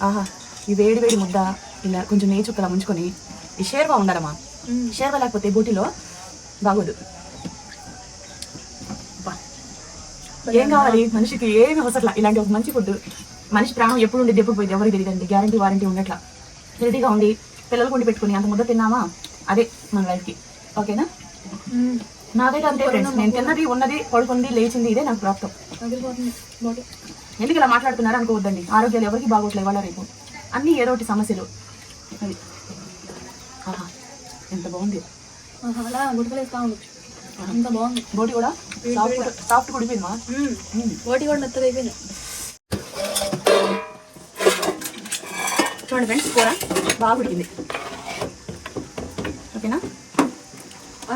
ఆహా, ఈ వేడి వేడి ముద్ద ఇలా కొంచెం నెయ్యి చుక్కలా ఉంచుకొని ఈ షేర్వా ఉండాలమ్మా. షేర్వా లేకపోతే బోటీలో బాగోదు. ఏం కావాలి మనిషికి, ఏమి అవసరం. ఇలాంటి ఒక మంచి ఫుడ్, మనిషి ప్రాణం ఎప్పుడు ఉండి ఎప్పుడు పోయింది ఎవరికి తెలియదండి. గ్యారంటీ వారంటీ ఉండట్లా. హెల్తీగా ఉండి పిల్లలకు ఉండి పెట్టుకుని అంత ముద్ద తిన్నామా, అదే మన లైఫ్కి. ఓకేనా? నాకైతే అంతే ఫ్రెండ్స్. నేను తిన్నది, ఉన్నది, పడుకుంది, లేచింది, ఇదే నాకు ప్రాప్తం. ఎందుకు ఇలా మాట్లాడుతున్నారు అనుకోవద్దండి. ఆరోగ్యాలు ఎవరికి బాగోట్లేదు ఇవాళ రేపు. అన్నీ ఏదో ఒకటి సమస్యలు. అది ఆహా, ఎంత బాగుంది. అలా గుడికలేస్తా ఉండొచ్చు. అంత బాగుంది. బోటి కూడా సాఫ్ట్ కుడిపోయిందా? బోటి కూడా మెత్తగా అయిపోయింది. చూడండి ఫ్రెండ్స్, కూర బాగా ఉడికింది. ఓకేనా?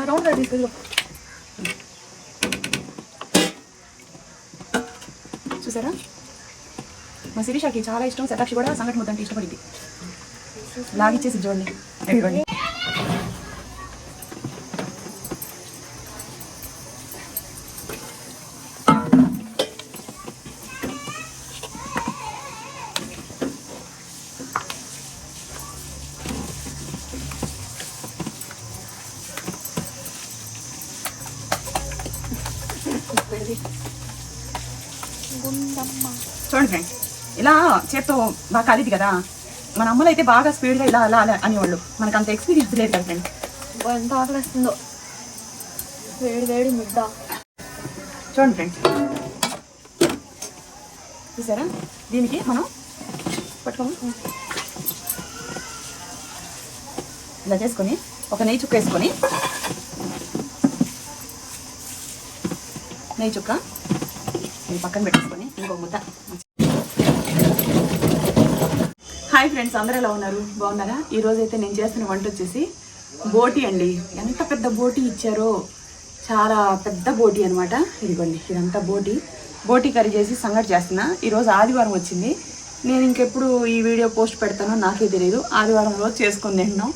రౌండ్ గా తీసుకెళ్ళు. చూసారా, మా శిరీషకి చాలా ఇష్టం. శతాక్షి కూడా సంగటి ముద్ద అంటే ఇష్టపడింది. లాగిచ్చేసి చూడండి. ఇవ్వండి. చూడండి ఫ్రెండ్స్, ఇలా చేత్తో బాగా కాలిది కదా. మన అమ్మలు అయితే బాగా స్పీడ్గా ఇలా అలా అలా అనేవాళ్ళు. మనకు అంత ఎక్స్పీరియన్స్ లేదు కదా ఫ్రెండ్స్. ఎంత ఆకలిస్తుందో. వేడి వేడి ముద్ద చూడండి ఫ్రెండ్స్, చూసారా? దీనికి మనం పట్టుకోము ఇలా చేసుకొని ఒక నెయ్యి చుక్క వేసుకొని, నెయ్యి చుక్క ఇది పక్కన పెట్టేసుకొని ఇంకొక ముద్ద. హాయ్ ఫ్రెండ్స్, అందరూ ఎలా ఉన్నారు? బాగున్నారా? ఈరోజు అయితే నేను చేస్తున్న వంట వచ్చేసి బోటి అండి. ఎంత పెద్ద బోటి ఇచ్చారో, చాలా పెద్ద బోటి అనమాట. ఇదిగోండి, ఇదంతా బోటి కర్రీ చేసి సంగటి చేస్తున్నా. ఈరోజు ఆదివారం వచ్చింది. నేను ఇంకెప్పుడు ఈ వీడియో పోస్ట్ పెడతానో నాకే తెలియదు. ఆదివారం రోజు చేసుకొని తింటున్నాం.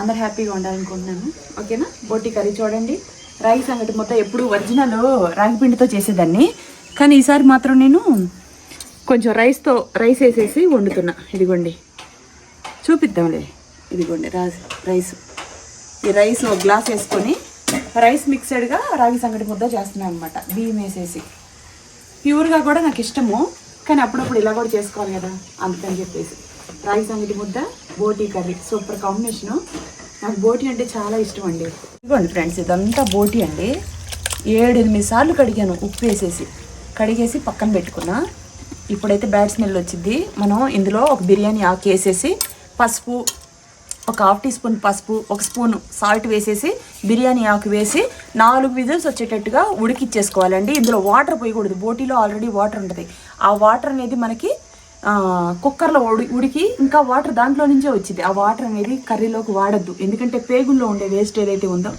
అందరు హ్యాపీగా ఉండాలనుకుంటున్నాను. ఓకేనా? బోటి కర్రీ చూడండి. రాగి సంగటి మొత్తం ఎప్పుడు ఒరిజినల్ రాగి పిండితో చేసేదాన్ని, కానీ ఈసారి మాత్రం నేను కొంచెం రైస్ వేసేసి వండుతున్నా. ఇదిగోండి, చూపిద్దాంలే. ఇదిగోండి రైస్. ఈ రైస్ ఒక గ్లాస్ వేసుకొని రైస్ మిక్సెడ్గా రాగి సంగటి ముద్ద చేస్తున్నాను అనమాట. బియ్యం వేసేసి ప్యూర్గా కూడా నాకు ఇష్టము, కానీ అప్పుడప్పుడు ఇలా కూడా చేసుకోవాలి కదా, అందుకని చెప్పేసి రాగి సంగటి ముద్ద బోటీ కర్రీ సూపర్ కాంబినేషను. నాకు బోటీ అంటే చాలా ఇష్టం అండి. ఇదిగోండి ఫ్రెండ్స్, ఇదంతా బోటీ అండి. 7-8 సార్లు కడిగాను ఉప్పు వేసేసి. కడిగేసి పక్కన పెట్టుకున్నా. ఇప్పుడైతే బ్యాడ్ స్మెల్ వచ్చింది. మనం ఇందులో ఒక బిర్యానీ ఆకు వేసేసి, పసుపు, ఒక 1/2 టీ స్పూన్ పసుపు, 1 స్పూన్ సాల్ట్ వేసేసి, బిర్యానీ ఆకు వేసి 4 విజిల్స్ వచ్చేటట్టుగా ఉడికిచ్చేసుకోవాలండి. ఇందులో వాటర్ పోయకూడదు. బోటీలో ఆల్రెడీ వాటర్ ఉంటుంది. ఆ వాటర్ అనేది మనకి కుక్కర్లో ఉడికి ఇంకా వాటర్ దాంట్లో నుంచే వచ్చింది. ఆ వాటర్ అనేది కర్రీలోకి వాడద్దు. ఎందుకంటే పేగుల్లో ఉండే వేస్ట్ ఏదైతే ఉందో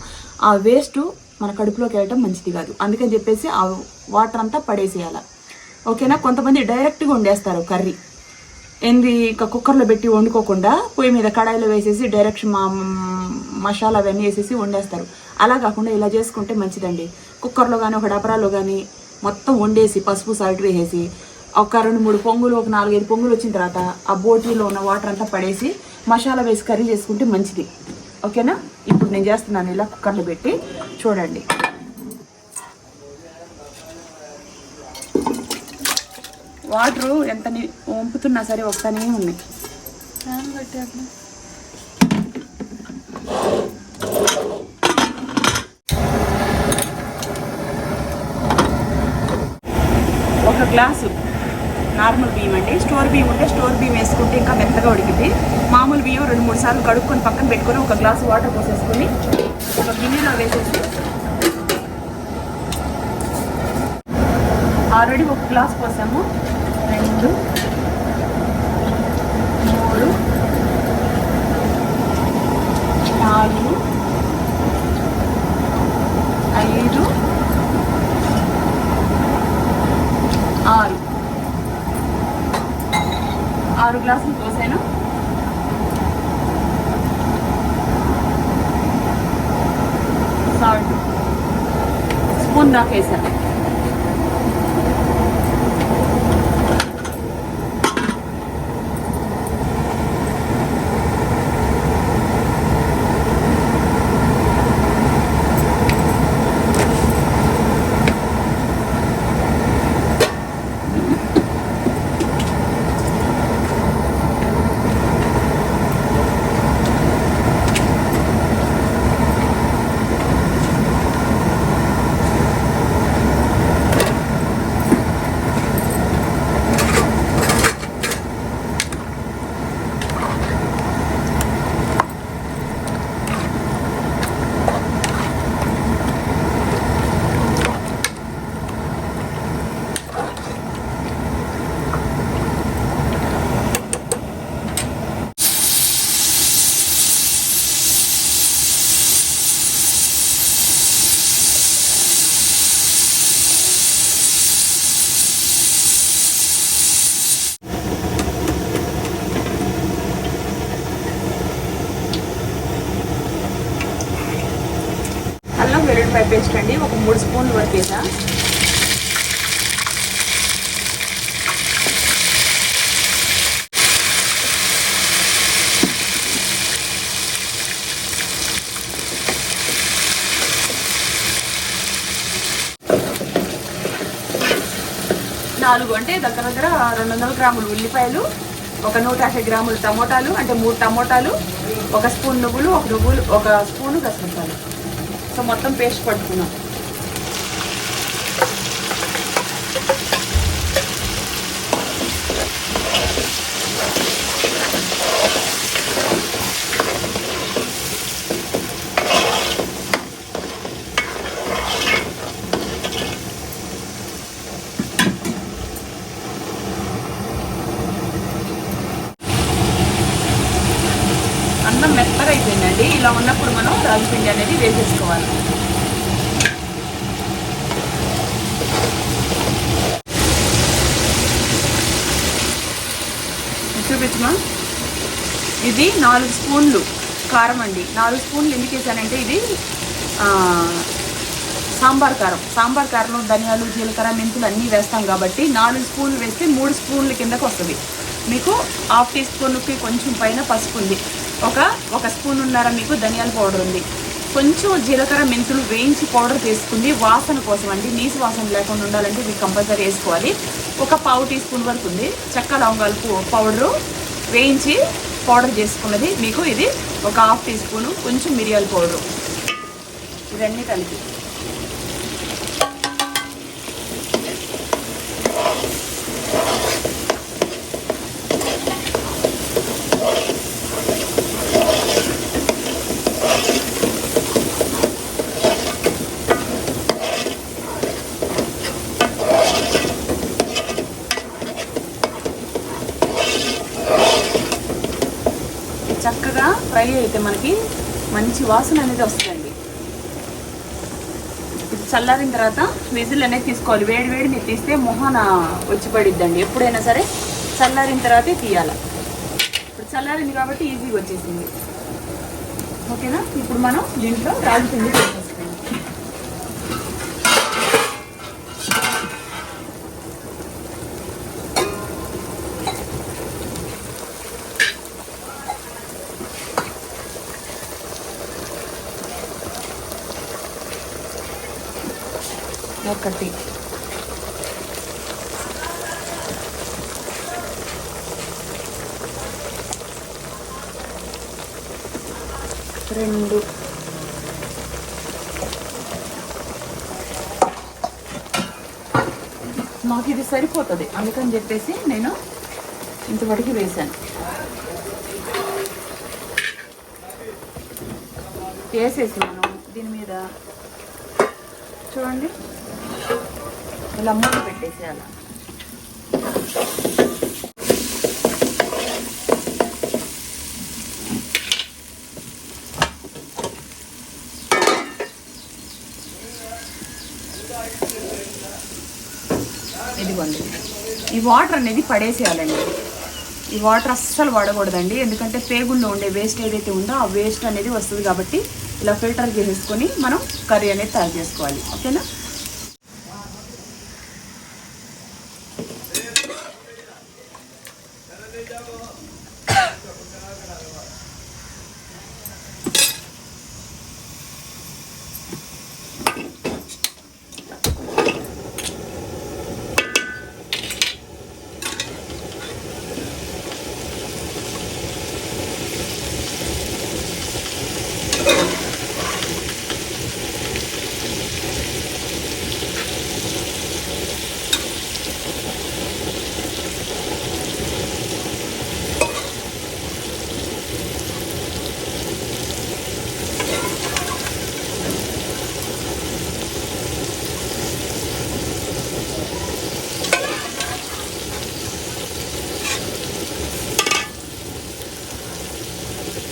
ఆ వేస్ట్ మన కడుపులోకి వెళ్ళటం మంచిది కాదు. అందుకని చెప్పేసి ఆ వాటర్ అంతా పడేసేయాలి. ఓకేనా? కొంతమంది డైరెక్ట్గా వండేస్తారు కర్రీ. ఇంకా కుక్కర్లో పెట్టి వండుకోకుండా పొయ్యి మీద కడాయిలో వేసేసి డైరెక్ట్ మసాలా అవన్నీ వేసేసి వండేస్తారు. అలా కాకుండా ఇలా చేసుకుంటే మంచిదండి. కుక్కర్లో కానీ ఒక డబరాలో కానీ మొత్తం వండేసి పసుపు సాల్ట్ వేసేసి ఒక 2-3 పొంగులు, ఒక 4-5 పొంగులు వచ్చిన తర్వాత ఆ బోటీలో ఉన్న వాటర్ అంతా పడేసి మసాలా వేసి కర్రీ చేసుకుంటే మంచిది. ఓకేనా? ఇప్పుడు నేను చేస్తున్నాను ఇలా కుక్కర్లో పెట్టి. చూడండి, వాటరు ఎంత వంపుతున్నా సరే వస్తానే ఉన్నాయి. ఒక గ్లాసు నార్మల్ బియ్యం అండి. స్టోర్ బియ్యం ఉంటే స్టోర్ బియ్యం వేసుకుంటే ఇంకా మెత్తగా ఉడికింది. మామూలు బియ్యం 2-3 సార్లు కడుక్కొని పక్కన పెట్టుకొని ఒక గ్లాసు వాటర్ పోసేసుకొని ఒక గిన్నెలో వేసేసి, ఆల్రెడీ 1 గ్లాస్ పోసాము. 2, 3, 4, 5, 6 గ్లాసులు పోసాను. సాల్ట్ స్పూన్ దాకా వేసాను. వెల్లుల్లిపాయ పేస్ట్ అండి, ఒక 3 స్పూన్లు వరకు వేసా. అంటే దగ్గర 200 గ్రాములు ఉల్లిపాయలు, ఒక 150 గ్రాములు టమోటాలు, అంటే 3 టమోటాలు, 1 స్పూన్ నువ్వులు, 1 స్పూను గసగసాలు. సో మొత్తం పేస్ట్ పట్టుకున్నాం. అన్నం మెత్తగా అయిపోయిందండి. ఇలా ఉన్నప్పుడు మనం రాగిపిండి అనేది వేసేసుకోవాలి. చూపించమా. ఇది 4 స్పూన్లు కారం అండి. 4 స్పూన్లు ఎందుకు వేసానంటే ఇది సాంబార్ కారంలో ధనియాలు, జీలకర్ర, మెంతులు అన్నీ వేస్తాం కాబట్టి 4 స్పూన్లు వేస్తే 3 స్పూన్ల కిందకు వస్తుంది. మీకు 1/2 టీ స్పూన్కి కొంచెం పైన పసుపు ఉంది, ఒక స్పూనున్నర మీకు ధనియాల పౌడర్ ఉంది, కొంచెం జీలకర్ర, మెంతులు వేయించి పౌడర్ చేసుకుంది వాసన కోసం అండి. నీసు వాసన లేకుండా ఉండాలంటే ఇది కంపల్సరీ వేసుకోవాలి. ఒక 1/2 టీ స్పూన్ వరకు ఉంది చెక్క లవంగాలు పౌడరు వేయించి పౌడర్ చేసుకున్నది మీకు. ఇది ఒక 1/2 టీ స్పూను, కొంచెం మిరియాల పౌడరు, ఇవన్నీ కలిపి చక్కగా ఫ్రై అయితే మనకి మంచి వాసన అనేది వస్తుందండి. ఇది చల్లారిన తర్వాత విజిల్ అనేది తీసుకోవాలి. వేడి మీరు తీస్తే మొహన వచ్చి పడిద్దండి. ఎప్పుడైనా సరే చల్లారిన తర్వాతే తీయాలి. ఇప్పుడు చల్లారింది కాబట్టి ఈజీగా వచ్చేసింది. ఓకేనా. ఇప్పుడు మనం దీంట్లో రాగి పిండి వేసేస్తాం. ఒకటి, రెండు, మాకు ఇది సరిపోతుంది అందుకని చెప్పేసి నేను ఇంతవరకు వేసాను. వేసేసాను. దీని మీద చూడండి ఇలా మూత పెట్టేసేయాలి. ఇదిగోండి, ఈ వాటర్ అనేది పడేసేయాలండి. ఈ వాటర్ అస్సలు వాడకూడదండి, ఎందుకంటే పేగుల్లో ఉండే వేస్ట్ ఏదైతే ఉందో ఆ వేస్ట్ అనేది వస్తుంది కాబట్టి ఇలా ఫిల్టర్ చేసేసుకొని మనం కర్రీ అనేది తయారు చేసుకోవాలి. ఓకేనా.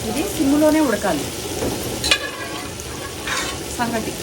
ఇది సిమ్లోనే ఉడకాలి. సంగటి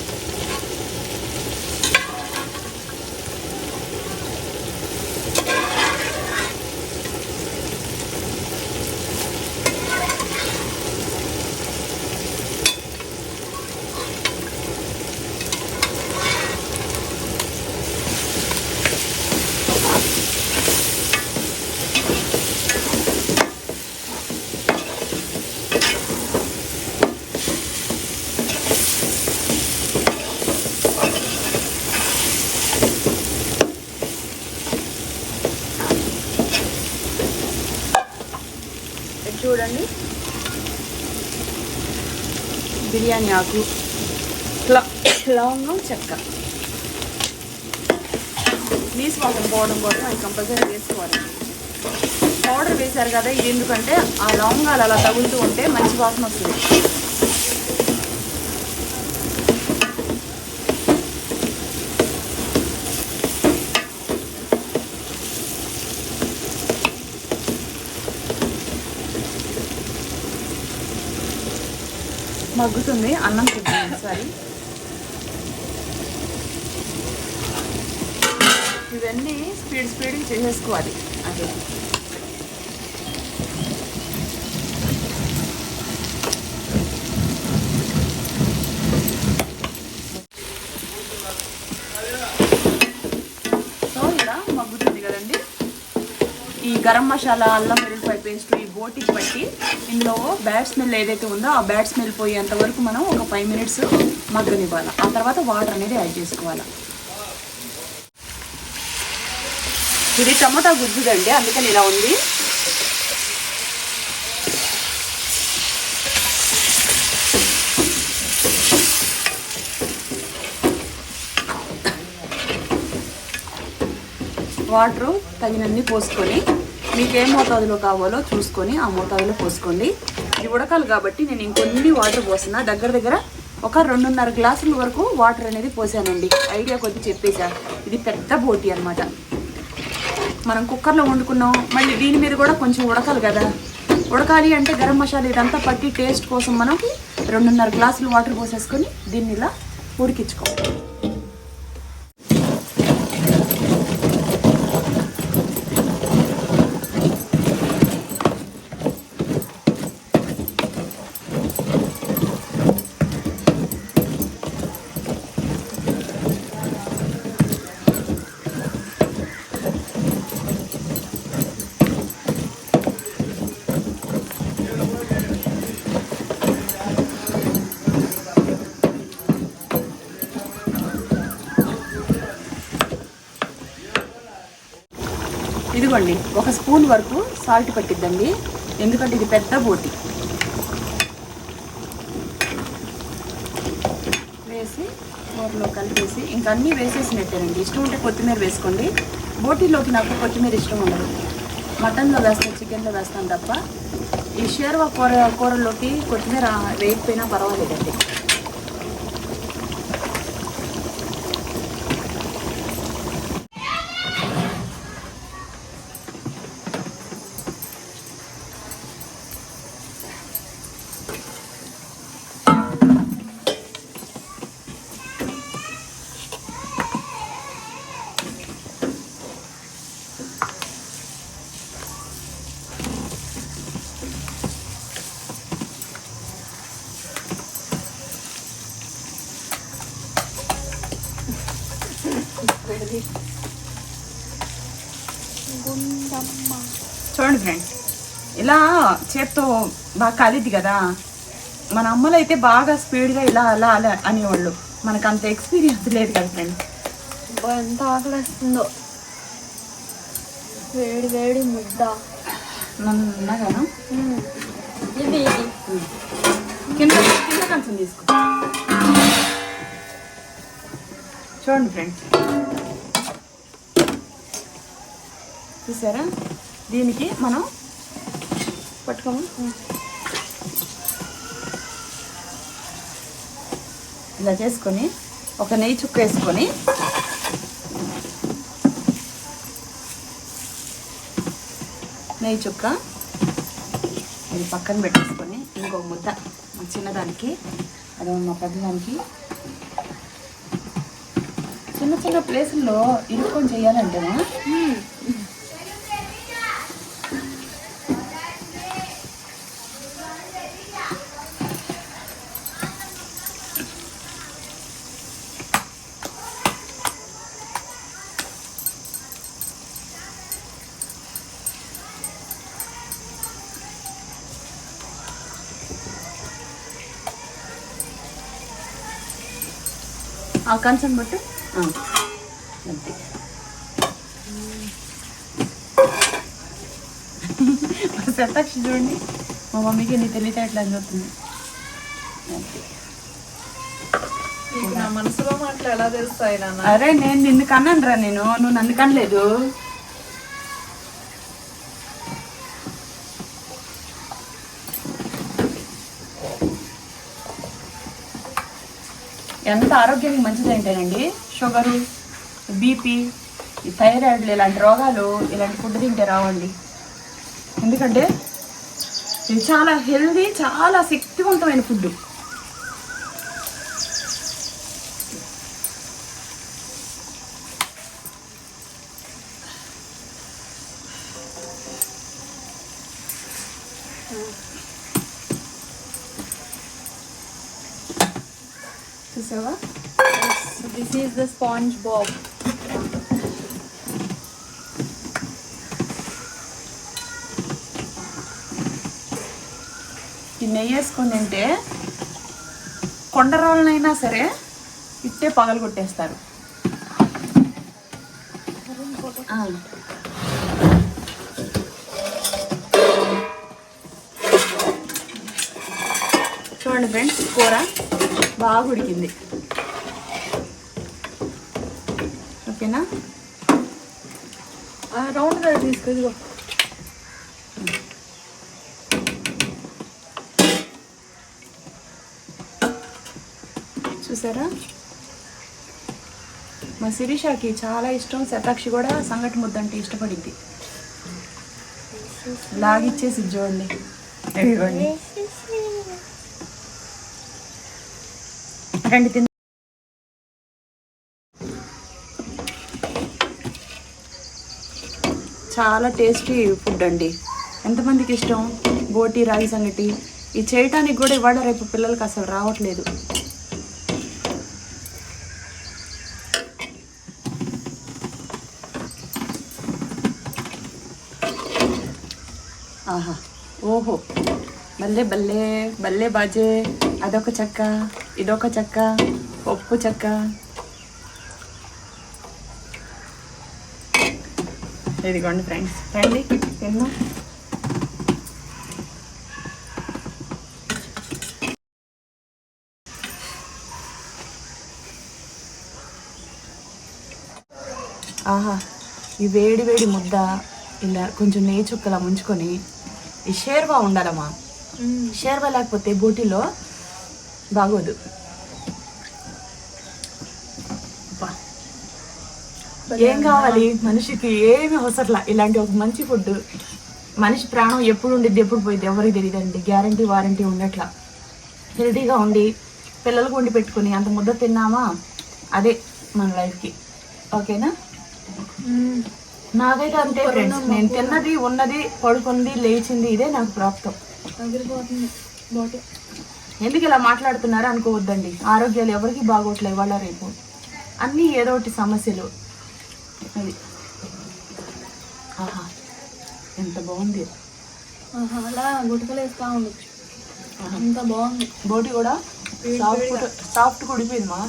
చూడండి, బిర్యానీ ఆకు, లవంగం, చెక్క. నీసు వాసన పోవడం కోసం అది కంపల్సరీ వేసుకోవాలి. పౌడర్ వేశారు కదా, ఇది ఎందుకంటే ఆ లవంగాలు అలా తగులుతూ ఉంటే మంచి వాసన వస్తుంది. మగ్గుతుంది, అన్నం తింటుంది. సరే, ఇవన్నీ స్పీడ్గా చేసేసుకోవాలి. అదే సో ఇలా మగ్గుతుంది కదండి. ఈ గరం మసాలా, అల్లం వెల్లుల్లిపాయ పేస్ట్ ఈ బోటికి పట్టి ఇందులో బ్యాడ్ స్మెల్ ఏదైతే ఉందో ఆ బ్యాడ్ స్మెల్ పోయేంత వరకు మనం ఒక 5 మినిట్స్ మగ్గనివ్వాలి. ఆ తర్వాత వాటర్ అనేది యాడ్ చేసుకోవాలి. ఇది టమోటా గుజ్జుదండి, అందుకని ఇలా ఉంది. వాటరు తగినన్ని పోసుకొని మీకు ఏ మోతాదులో కావాలో చూసుకొని ఆ మోతాదులో పోసుకోండి. ఇది ఉడకాలి కాబట్టి నేను ఇంకొన్ని వాటర్ పోసిన. దగ్గర ఒక 2.5 గ్లాసుల వరకు వాటర్ అనేది పోసానండి. ఐడియా కొద్ది చెప్పేసా. ఇది పెద్ద బోటి అనమాట. మనం కుక్కర్లో వండుకున్నాం, మళ్ళీ దీని మీద కూడా కొంచెం ఉడకాలి కదా. ఉడకాలి అంటే గరం మసాలా ఇదంతా పట్టి టేస్ట్ కోసం మనం 2.5 గ్లాసులు వాటర్ పోసేసుకొని దీన్ని ఇలా ఉడికించుకోవాలి. ఇదిగోండి, 1 స్పూన్ వరకు సాల్ట్ పట్టిద్దండి, ఎందుకంటే ఇది పెద్ద బోటి. వేసి కూరలో కలిపేసి ఇంకా అన్నీ వేసేసినట్టేనండి. ఇష్టం ఉంటే కొత్తిమీర వేసుకోండి. బోటీలోకి నాకు కొత్తిమీర ఇష్టం ఉండదు. మటన్లో వేస్తాను, చికెన్లో వేస్తాను తప్ప ఈ షేర్వా కూరలోకి కొత్తిమీర వేయకపోయినా పర్వాలేదండి. చూడండి ఫ్రెండ్స్, ఇలా చేత్తో బాగా కాలిద్ది కదా. మన అమ్మలు అయితే బాగా స్పీడ్గా ఇలా అలా అలా అనేవాళ్ళు. మనకు అంత ఎక్స్పీరియన్స్ లేదు కదా ఫ్రెండ్స్. ఎంత ఆకలిస్తుందో. వేడి వేడి ముద్ద నన్నగానా ఇది కింద కింద కొంచెం తీసుకో. చూడండి ఫ్రెండ్స్, చూసారా? దీనికి మనం పట్టుకోము, ఇలా చేసుకొని ఒక నెయ్యి చుక్క వేసుకొని నెయ్యి చుక్క ఇది పక్కన పెట్టేసుకొని ఇంకొక ముద్ద మా చిన్నదానికి, అదే మా పెద్దదానికి. చిన్న చిన్న ప్లేసుల్లో ఇరుక్కొని చేయాలంటేనా ఆ కంచం బట్టి అంతే. శతాక్షి చూడండి మా మమ్మీకి నీ తెలివితేటలు అని చెప్తుంది. నా మనసులో మాటలు ఎలా తెలుస్తాయి నాన్న? అరే నేను నిన్ను కన్నాను రా, నువ్వు నన్ను కనలేదు. ఎంత ఆరోగ్యానికి మంచిది ఏంటేనండి షుగరు, బీపీ, ఈ థైరాయిడ్లు ఇలాంటి రోగాలు ఇలాంటి ఫుడ్ తింటే రావండి. ఎందుకంటే ఇది చాలా హెల్దీ, చాలా శక్తివంతమైన ఫుడ్. చూసావా? So this is the SpongeBob. ఈ నెయ్యి వేసుకొని తింటే కొండరాళ్ళనైనా సరే ఇట్టే పగలు కొట్టేస్తారు. చూడండి ఫ్రెండ్స్, కూర బాగా ఉడికింది. ఓకేనా? రౌండ్గా తీసుకు. చూసారా? మా శిరీషకి చాలా ఇష్టం. శతాక్షి కూడా సంగటి ముద్ద అంటే ఇష్టపడింది. లాగిచ్చేసి చూడండి. ఇదిగోండి. రండి తిందాం. చాలా టేస్టీ ఫుడ్ అండి. ఎంతమందికి ఇష్టం బోటి, రాగి సంగటి? ఇది చేయటానికి కూడా ఇవాళ రేపు పిల్లలకి అసలు రావట్లేదు. ఆహా, ఓహో, బల్లే బల్లే బల్లే బాజే. అదొక చెక్క, ఇదొక చెక్క, పప్పు చెక్క. ఇదిగోండి ఫ్రెండ్స్, రండి తిన్నాం. ఆహా, ఈ వేడి వేడి ముద్ద ఇలా కొంచెం నెయ్యి చుక్కలా ముంచుకొని, ఈ షేర్వా ఉండాలమ్మా. షేర్వా లేకపోతే బోటీలో బాగోదు. ఏం కావాలి మనిషికి? ఏమి అవసరంలా. ఇలాంటి ఒక మంచి ఫుడ్. మనిషి ప్రాణం ఎప్పుడు ఉండిద్ది, ఎప్పుడు పోయిద్ది ఎవరికి తెలియదండి. గ్యారంటీ వారంటీ ఉండట్లా. హెల్తీగా ఉండి పిల్లలకు వండి పెట్టుకుని అంత ముద్ద తిన్నామా, అదే మన లైఫ్కి. ఓకేనా? నాకైతే అంతే ఫ్రెండ్స్. నేను తిన్నది, ఉన్నది, పడుకుంది, లేచింది, ఇదే నాకు ప్రాప్తం. ఎందుకు ఇలా మాట్లాడుతున్నారో అనుకోవద్దండి. ఆరోగ్యాలు ఎవరికి బాగోట్లే ఇవాళ రేపు. అన్నీ ఏదో ఒకటి సమస్యలు. అది ఆహా, ఎంత బాగుంది. అలా గుటకలు వేస్తా ఉండొచ్చు. ఎంత బాగుంది. బోటి కూడా సాఫ్ట్ ఉడిపోయింది మా.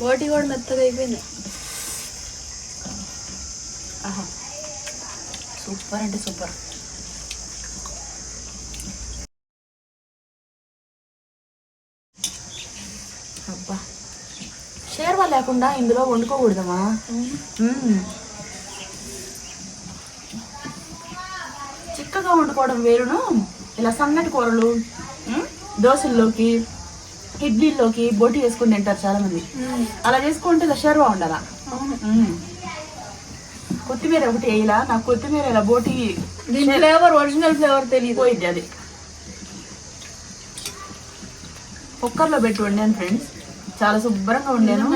బోటి కూడా మెత్తగా అయిపోయింది. ఆహా, సూపర్ అంటే సూపర్. అబ్బా, షేర్వా లేకుండా ఇందులో వండుకోకూడదమ్మా. చిక్కగా వండుకోవడం వేరును, ఇలా సన్నటి కూరలు దోశల్లోకి, ఇడ్లీల్లోకి బోటి వేసుకుని తింటారు చాలా మంది. అలా చేసుకుంటే ఇలా షేర్వా ఉండాలా. కొత్తిమీర ఒకటి వేయాలా? నాకు కొత్తిమీర ఇలా బోటి ఫ్లేవర్, ఒరిజినల్ ఫ్లేవర్ తెలియదు. పోయిద్ది. అది కుక్కర్లో పెట్టి వండాను ఫ్రెండ్స్. చాలా శుభ్రంగా వండాను.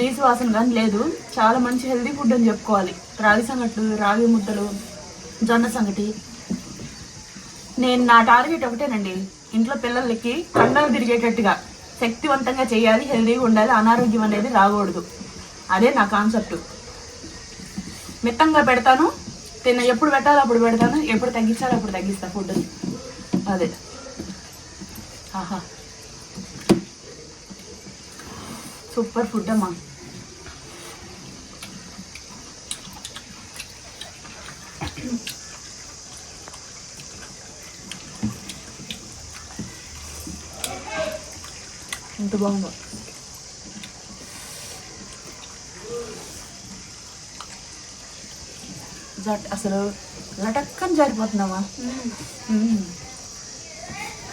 నీసు వాసన కానీ లేదు. చాలా మంచి హెల్దీ ఫుడ్ అని చెప్పుకోవాలి. రాగి సంగట్లు, రాగి ముద్దలు, జొన్న సంగటి. నేను నా టార్గెట్ ఒకటేనండి, ఇంట్లో పిల్లలకి కండాలు తిరిగేటట్టుగా శక్తివంతంగా చేయాలి, హెల్దీగా ఉండాలి, అనారోగ్యం అనేది రాకూడదు. అదే నా కాన్సెప్ట్. మిత్తంగా పెడతాను, ఎప్పుడు పెట్టాలో అప్పుడు పెడతాను, ఎప్పుడు తగ్గించాలో అప్పుడు తగ్గిస్తా ఫుడ్ని. అదే. ఆహా, సూపర్ ఫుడ్ అమ్మా. ఎంత బాగుందో. అసలు లటక్కని జారిపోతున్నామా.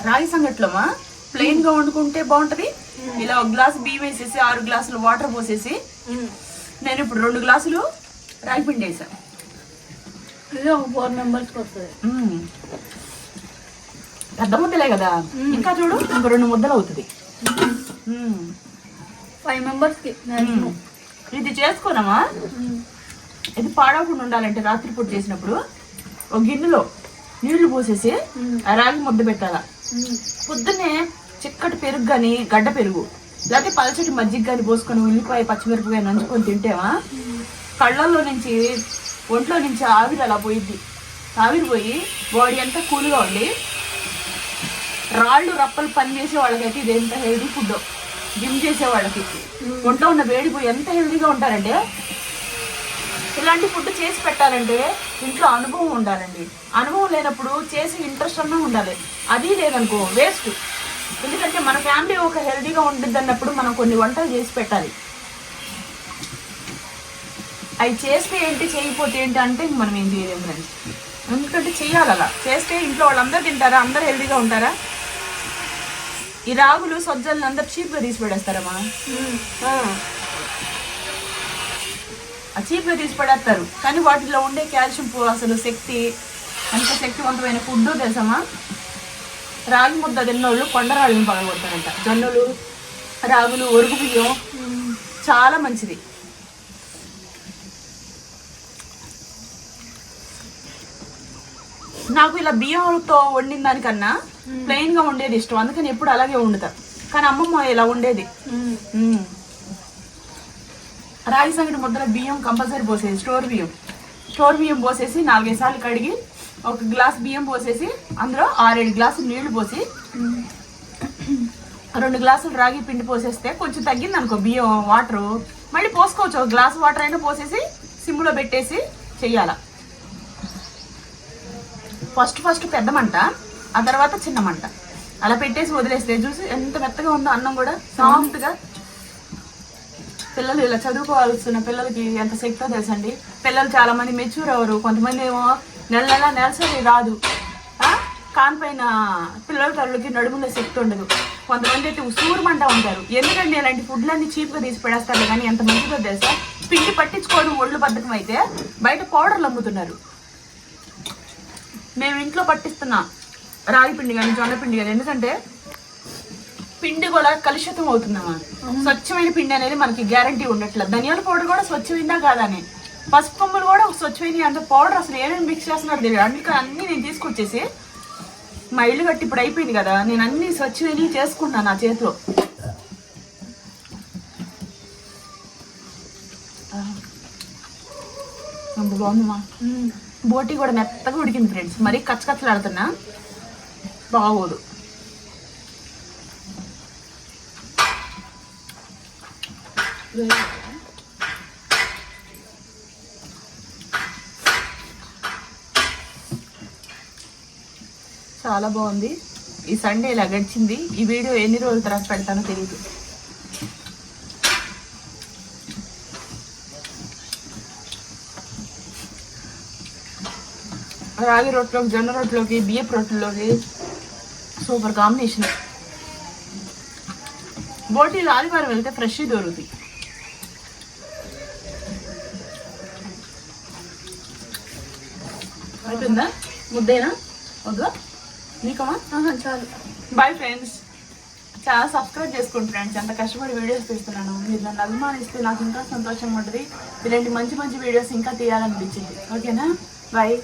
రాగి సంగట్లోమా ప్లెయిన్ గా వండుకుంటే బాగుంటది. ఇలా ఒక గ్లాస్ బియ్యం వేసేసి 6 గ్లాసులు వాటర్ పోసేసి నేను ఇప్పుడు 2 గ్లాసులు రాగి పిండి వేసాను. 4 మెంబర్స్కి వస్తుంది. పెద్ద ముద్దలే కదా, ఇంకా చూడు ఇంకో 2 ముద్దలు అవుతుంది. 5 మెంబర్స్కి. ఇది చేసుకోనమ్మా. ఇది పాడవకుండా ఉండాలంటే రాత్రిపూట చేసినప్పుడు ఒక గిన్నెలో నీళ్లు పోసేసి రాగి ముద్ద పెట్టాల. పొద్దున్నే చిక్కటి పెరుగు కానీ గడ్డ పెరుగు లేకపోతే పలచటి మజ్జిగ కానీ పోసుకొని ఉల్లిపాయ పచ్చిమిరపకాయ నంచుకొని తింటేవా కళ్ళల్లో నుంచి ఒంట్లో నుంచి ఆవిరి అలా పోయిద్ది. ఆవిరి పోయి బాడీ అంతా కూల్గా ఉండి రాళ్ళు రప్పలు పని చేసే వాళ్ళకైతే ఇది ఎంత హెల్దీ ఫుడ్. జిమ్ చేసే వాళ్ళకి ఒంట్లో ఉన్న వేడి పోయి ఎంత హెల్దీగా ఉంటారంటే. ఇలాంటి ఫుడ్ చేసి పెట్టాలంటే ఇంట్లో అనుభవం ఉండాలండి. అనుభవం లేనప్పుడు చేసి ఇంట్రెస్ట్ అన్నా ఉండాలి. అది లేదనుకో వేస్ట్. ఎందుకంటే మన ఫ్యామిలీ ఒక హెల్దీగా ఉంటుంది అన్నప్పుడు మనం కొన్ని వంటలు చేసి పెట్టాలి. అవి చేస్తే ఏంటి చేయకపోతే ఏంటి అంటే మనం ఏం చేయలేము ఫ్రెండ్స్. ఎందుకంటే చెయ్యాలి. అలా చేస్తే ఇంట్లో వాళ్ళందరూ తింటారా, అందరూ హెల్దీగా ఉంటారా. ఈ రాగులు సజ్జలను అందరు చీప్గా తీసి పడేస్తారమ్మా. ఆ చీప్గా తీసి పడేస్తారు. కానీ వాటిలో ఉండే కాల్షియం అసలు శక్తి అంత శక్తివంతమైన ఫుడ్ తెలుసమ్మా. రాగి ముద్ద తిన్నోళ్ళు కొండరాళ్ళని పగలగొడతారంట. జొన్నలు, రాగులు, ఒరుగు బియ్యం చాలా మంచిది. నాకు ఇలా బియ్యంతో వండిన దానికన్నా ప్లెయిన్ గా ఉండేది ఇష్టం. అందుకని ఎప్పుడు అలాగే వండుతారు. కానీ అమ్మమ్మ ఇలా ఉండేది. రాగి సంగటి ముద్దలో బియ్యం కంపల్సరీ పోసేది. స్టోర్ బియ్యం పోసేసి 4-5 సార్లు కడిగి 1 గ్లాస్ బియ్యం పోసేసి అందులో 6-7 గ్లాసులు నీళ్లు పోసి 2 గ్లాసులు రాగి పిండి పోసేస్తే కొంచెం తగ్గింది అనుకో బియ్యం వాటరు మళ్ళీ పోసుకోవచ్చు. 1 గ్లాస్ వాటర్ అయినా పోసేసి సిమ్లో పెట్టేసి చెయ్యాల. ఫస్ట్ పెద్ద మంట, ఆ తర్వాత చిన్న మంట అలా పెట్టేసి వదిలేస్తే చూసి ఎంత మెత్తగా ఉందో అన్నం కూడా సాఫ్ట్గా. పిల్లలు ఇలా చదువుకోవాల్సిన పిల్లలకి ఎంత శక్తో తెలుసండి. పిల్లలు చాలా మంది మెచ్యూర్ అవ్వరు. కొంతమంది ఏమో నెలసరి రాదు. కానిపైన పిల్లల తల్లులకి నడుములో శక్తి ఉండదు. కొంతమంది అయితే ఉసూరుమంట ఉంటారు. ఎందుకంటే ఇలాంటి ఫుడ్లన్నీ చీప్గా తీసి పెడేస్తారు. కానీ ఎంత మంచిదో తెలుసా. పిండి పట్టించుకోవడం ఒళ్ళు బద్ధకం అయితే బయట పౌడర్లు అమ్ముతున్నారు. మేము ఇంట్లో పట్టిస్తున్నాం రాగి పిండి కానీ జొన్న పిండి కానీ. ఎందుకంటే పిండి కూడా కలుషితం అవుతుందమ్మా. స్వచ్ఛమైన పిండి అనేది మనకి గ్యారంటీ ఉండట్లేదు. ధనియాల పౌడర్ కూడా స్వచ్ఛమైందా కాదని, పసుపు కొమ్ములు కూడా స్వచ్ఛమైన అంత పౌడర్ అసలు ఏమేమి మిక్స్ చేస్తున్నారు తెలియదు. అందుకని అన్నీ నేను తీసుకొచ్చేసి మా ఇల్లు కట్టి ఇప్పుడు అయిపోయింది కదా, నేను అన్ని స్వచ్ఛమైనవి చేసుకున్నాను నా చేతిలో. అంత బాగుందమ్మా. బోటి కూడా మెత్తగా ఉడికింది ఫ్రెండ్స్. మరీ కచ్చకచ్చలాడుతున్నా బాగోదు. చాలా బాగుంది. ఈ సండే ఇలా గడిచింది. ఈ వీడియో ఎన్ని రోజుల తర్వాత పెడతానో తెలియదు. రాగి రొట్టెలోకి, జొన్న రొట్టెలోకి, బియ్యపు రొట్టెలోకి సూపర్ కాంబినేషన్. బోటీలు ఆదివారం వెళ్తే ఫ్రెష్ దొరుకుతాయి. అయిపోయిందా ముద్దేనా వద్దా నీకమ్మా? చాలు. Bye friends. చాలా సబ్స్క్రైబ్ చేసుకోండి ఫ్రెండ్స్. ఎంత కష్టపడి వీడియోస్ తీస్తున్నాను. మీరు నన్ను అభిమానిస్తే నాకు ఇంకా సంతోషంగా ఉంటుంది. ఇలాంటి మంచి మంచి వీడియోస్ ఇంకా తీయాలనిపించింది. ఓకేనా? బాయ్.